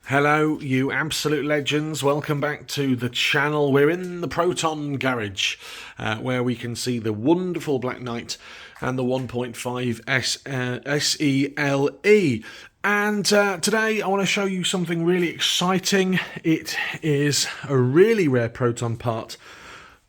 Hello, you absolute legends. Welcome back to the channel. We're in the Proton garage, where we can see the wonderful Black Knight and the 1.5 SELE. And today I want to show you something really exciting. It is a really rare Proton part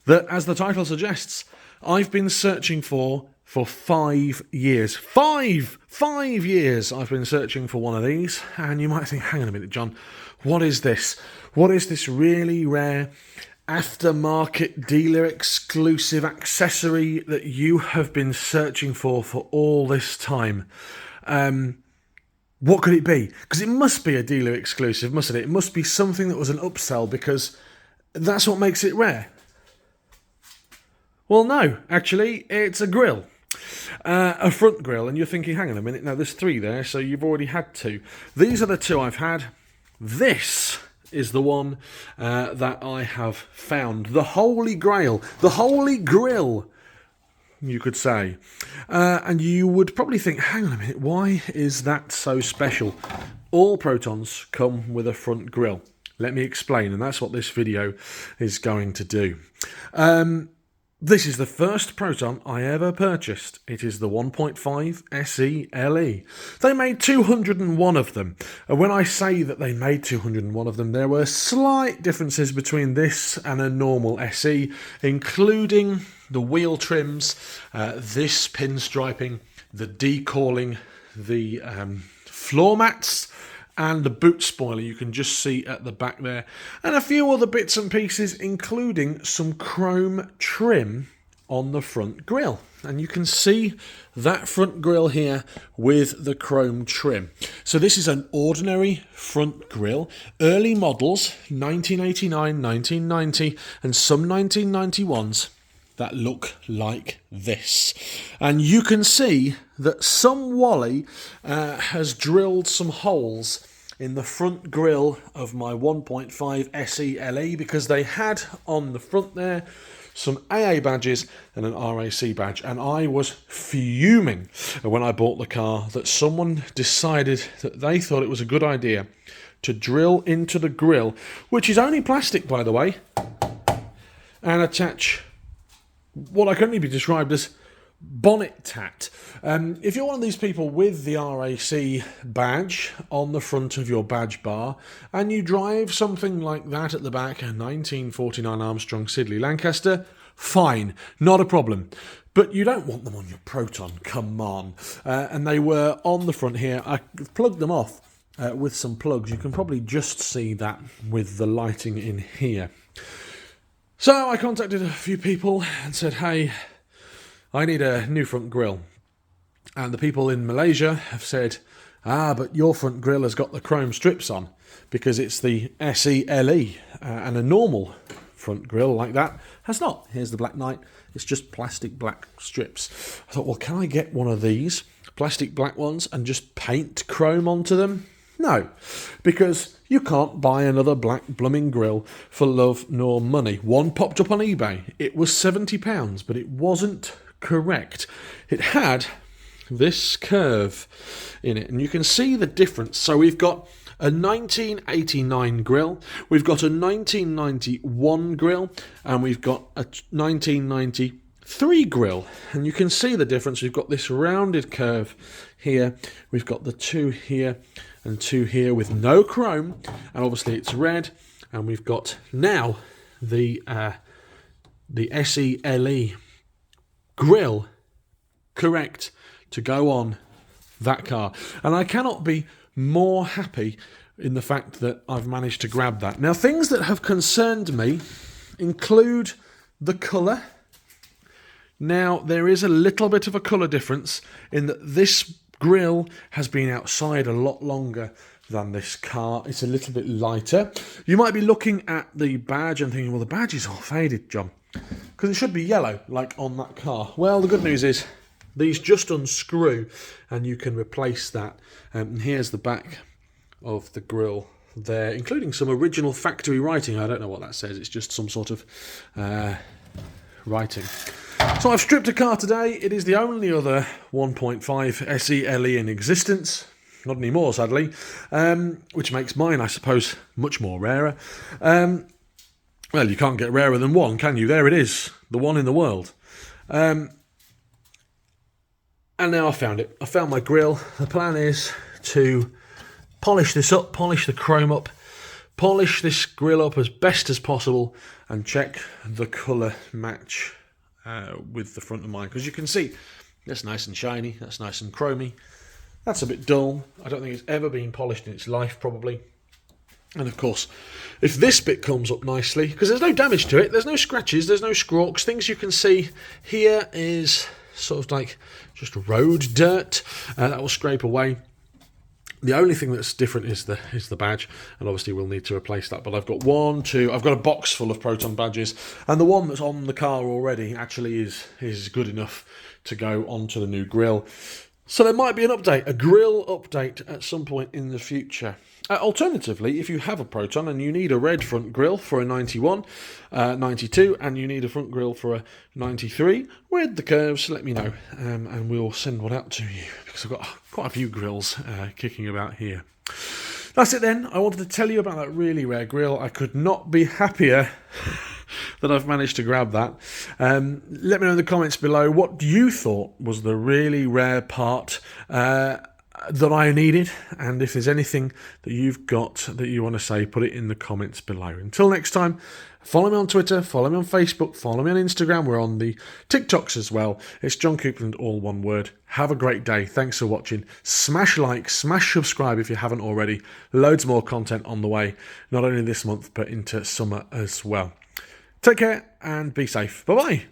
that, as the title suggests, I've been searching for 5 years. Five years I've been searching for one of these. And you might think, hang on a minute, John, what is this? What is this really rare aftermarket dealer exclusive accessory that you have been searching for all this time? What could it be? Because it must be a dealer exclusive, mustn't it? It must be something that was an upsell, because that's what makes it rare. Well, no, actually, it's a grill. A front grill, and you're thinking, hang on a minute, now there's 3 there, so you've already had 2. These are the 2 I've had. This is the one that I have found. The Holy Grail. The Holy Grill, you could say. And you would probably think, hang on a minute, why is that so special? All Protons come with a front grill. Let me explain, and that's what this video is going to do. This is the first Proton I ever purchased. It is the 1.5 SELE. They made 201 of them. And when I say that they made 201 of them, there were slight differences between this and a normal SE, including the wheel trims, this pinstriping, the decalling, the floor mats, and the boot spoiler you can just see at the back there, and a few other bits and pieces, including some chrome trim on the front grille. And you can see that front grille here with the chrome trim. So this is an ordinary front grille, early models, 1989, 1990, and some 1991s. That look like this. And you can see that some Wally has drilled some holes in the front grille of my 1.5 SELE, because they had on the front there some AA badges and an RAC badge. And I was fuming when I bought the car that someone decided that they thought it was a good idea to drill into the grille, which is only plastic, by the way, and attach what I can only be described as bonnet tat. If you're one of these people with the RAC badge on the front of your badge bar, and you drive something like that at the back, a 1949 Armstrong Siddeley Lancaster, fine, not a problem. But you don't want them on your Proton, come on. And they were on the front here. I plugged them off with some plugs. You can probably just see that with the lighting in here. So I contacted a few people and said, hey, I need a new front grille. And the people in Malaysia have said, but your front grille has got the chrome strips on, because it's the SELE, and a normal front grille like that has not. Here's the Black Knight. It's just plastic black strips. I thought, well, can I get one of these plastic black ones and just paint chrome onto them? No, because you can't buy another black blooming grill for love nor money. One popped up on eBay. It was £70, but it wasn't correct. It had this curve in it, and you can see the difference. So we've got a 1989 grill, we've got a 1991 grill, and we've got a 1993 grill. And you can see the difference. We've got this rounded curve here, we've got the 2 here and 2 here with no chrome, and obviously it's red. And we've got now the SELE grill correct to go on that car. And I cannot be more happy in the fact that I've managed to grab that. Now, things that have concerned me include the colour. Now, there is a little bit of a colour difference in that this grill has been outside a lot longer than this car. It's a little bit lighter. You might be looking at the badge and thinking, well, the badge is all faded, John, because it should be yellow like on that car. Well, the good news is these just unscrew and you can replace that. And here's the back of the grill there, including some original factory writing. I don't know what that says. It's just some sort of writing. So I've stripped a car today. It is the only other 1.5 SELE in existence. not anymore, sadly, which makes mine, I suppose, much more rarer. Well, you can't get rarer than one, can you? There it is, the one in the world. And now I found it. I found my grill. The plan is to polish this up, polish the chrome up, polish this grill up as best as possible, and check the colour match with the front of mine. Because you can see, that's nice and shiny, that's nice and chromy. That's a bit dull. I don't think it's ever been polished in its life, probably. And of course, if this bit comes up nicely, because there's no damage to it, there's no scratches, there's no scrawks, things you can see here is sort of like just road dirt that will scrape away. The only thing that's different is the badge, and obviously we'll need to replace that. But I've got I've got a box full of Proton badges, and the one that's on the car already actually is good enough to go onto the new grille. So there might be an update, a grill update at some point in the future. Alternatively, if you have a Proton and you need a red front grille for a 91, 92, and you need a front grille for a 93, with the curves, let me know, and we'll send one out to you, because I've got quite a few grills kicking about here. That's it then. I wanted to tell you about that really rare grill. I could not be happier that I've managed to grab that. Let me know in the comments below what you thought was the really rare part that I needed, and if there's anything that you've got that you want to say, put it in the comments below. Until next time, follow me on Twitter, follow me on Facebook, follow me on Instagram. We're on the TikToks as well. It's John Coupland, all one word. Have a great day. Thanks for watching. Smash like, smash subscribe if you haven't already. Loads more content on the way, not only this month but into summer as well. Take care and be safe. Bye bye.